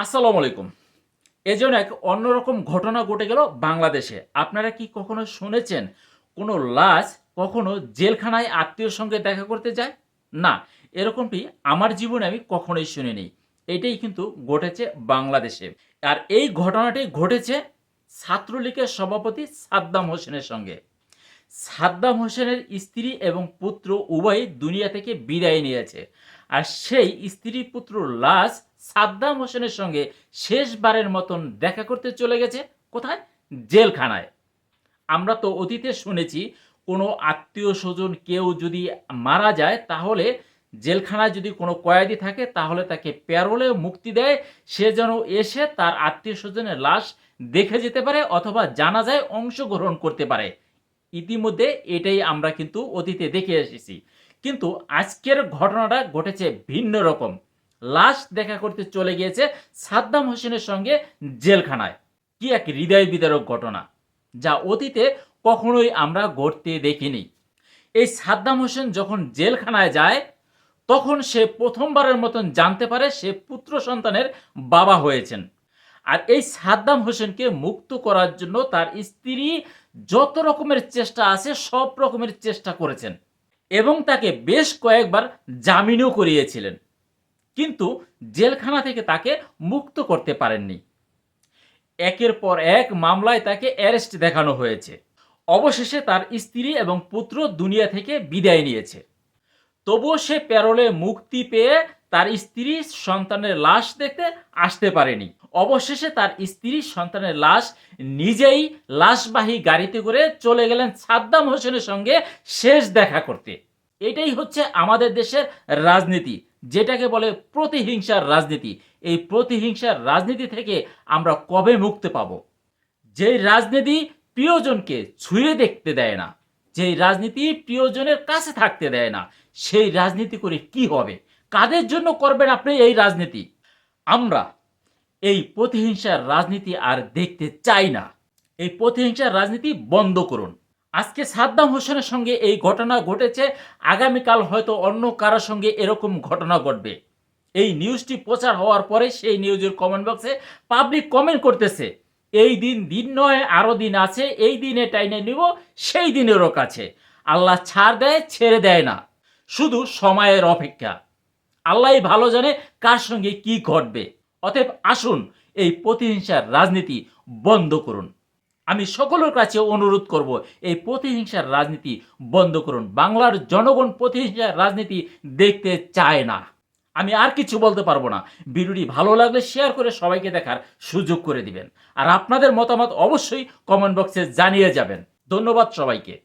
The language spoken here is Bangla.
আসসালামু আলাইকুম। এজন্য এক অন্যরকম ঘটনা ঘটে গেল বাংলাদেশে। আপনারা কি কখনো শুনেছেন কোনো লাশ কখনো জেলখানায় আত্মীয়র সঙ্গে দেখা করতে যায়? না, এরকমটি আমার জীবনে আমি কখনোই শুনিনি। এটাই কিন্তু ঘটেছে বাংলাদেশে। আর এই ঘটনাটি ঘটেছে ছাত্রলীগের সভাপতি সাদ্দাম হোসেনের সঙ্গে। সাদ্দাম হোসেনের স্ত্রী এবং পুত্র উভয়ই দুনিয়া থেকে বিদায় নিয়েছে। আর সেই স্ত্রী পুত্রর লাশ সাদ্দাম হোসেনের সঙ্গে শেষবারের মতন দেখা করতে চলে গেছে কোথায়? জেলখানায়। আমরা তো অতীতে শুনেছি কোনো আত্মীয় স্বজন কেউ যদি মারা যায় তাহলে জেলখানায় যদি কোনো কয়েদি থাকে তাহলে তাকে প্যারোলে মুক্তি দেয়, সে যেন এসে তার আত্মীয় স্বজনের লাশ দেখে যেতে পারে অথবা জানাজায় অংশগ্রহণ করতে পারে। ইতিমধ্যে এটাই আমরা কিন্তু অতীতে দেখে এসেছি। কিন্তু আজকের ঘটনাটা ঘটেছে ভিন্ন রকম। লাশ দেখা করতে চলে গিয়েছে সাদ্দাম হোসেনের সঙ্গে জেলখানায়। কি এক হৃদয় বিদারক ঘটনা, যা অতীতে কখনোই আমরা ঘটতে দেখিনি। এই সাদ্দাম হোসেন যখন জেলখানায় যায় তখন সে প্রথমবারের মতন জানতে পারে সে পুত্র সন্তানের বাবা হয়েছেন। আর এই সাদ্দাম হোসেনকে মুক্ত করার জন্য তার স্ত্রী যত রকমের চেষ্টা আছে সব রকমের চেষ্টা করেছেন এবং তাকে বেশ কয়েকবার জামিনও করিয়েছিলেন, কিন্তু জেলখানা থেকে তাকে মুক্ত করতে পারেননি। একের পর এক মামলায় তাকে অ্যারেস্ট দেখানো হয়েছে। অবশেষে তার স্ত্রী এবং পুত্র দুনিয়া থেকে বিদায় নিয়েছে। তবুও সে প্যারোলে মুক্তি পেয়ে তার স্ত্রী সন্তানের লাশ দেখতে আসতে পারেনি। অবশেষে তার স্ত্রী সন্তানের লাশ নিজেই লাশবাহী গাড়িতে করে চলে গেলেন সাদ্দাম হোসেনের সঙ্গে শেষ দেখা করতে। এটাই হচ্ছে আমাদের দেশের রাজনীতি, যেটাকে বলে প্রতিহিংসার রাজনীতি। এই প্রতিহিংসার রাজনীতি থেকে আমরা কবে মুক্তি পাব? যেই রাজনীতি প্রিয়জনকে ছুঁয়ে দেখতে দেয় না, যেই রাজনীতি প্রিয়জনের কাছে থাকতে দেয় না, সেই রাজনীতি করে কি হবে? কাদের জন্য করবেন আপনি এই রাজনীতি? আমরা এই প্রতিহিংসার রাজনীতি আর দেখতে চাই না। এই প্রতিহিংসার রাজনীতি বন্ধ করুন। আজকে সাদ্দাম হোসেনের সঙ্গে এই ঘটনা ঘটেছে, আগামীকাল হয়তো অন্য কারোর সঙ্গে এরকম ঘটনা ঘটবে। এই নিউজটি প্রচার হওয়ার পরে সেই নিউজের কমেন্ট বক্সে পাবলিক কমেন্ট করতেছে, এই দিন দিন নয় আরো দিন আছে, এই দিনে টাইনে নিব, সেই দিনেরও কাছে। আল্লাহ ছাড় দেয়, ছেড়ে দেয় না, শুধু সময়ের অপেক্ষা। আল্লাহই ভালো জানে কার সঙ্গে কি ঘটবে। অতএব আসুন এই প্রতিহিংসার রাজনীতি বন্ধ করুন। আমি সকলের কাছে অনুরোধ করব, এই প্রতিহিংসার রাজনীতি বন্ধ করুন। বাংলার জনগণ প্রতিহিংসার রাজনীতি দেখতে চায় না। আমি আর কিছু বলতে পারবো না। ভিডিওটি ভালো লাগলে শেয়ার করে সবাইকে দেখার সুযোগ করে দিবেন। আর আপনাদের মতামত অবশ্যই কমেন্ট বক্সে জানিয়ে যাবেন। ধন্যবাদ সবাইকে।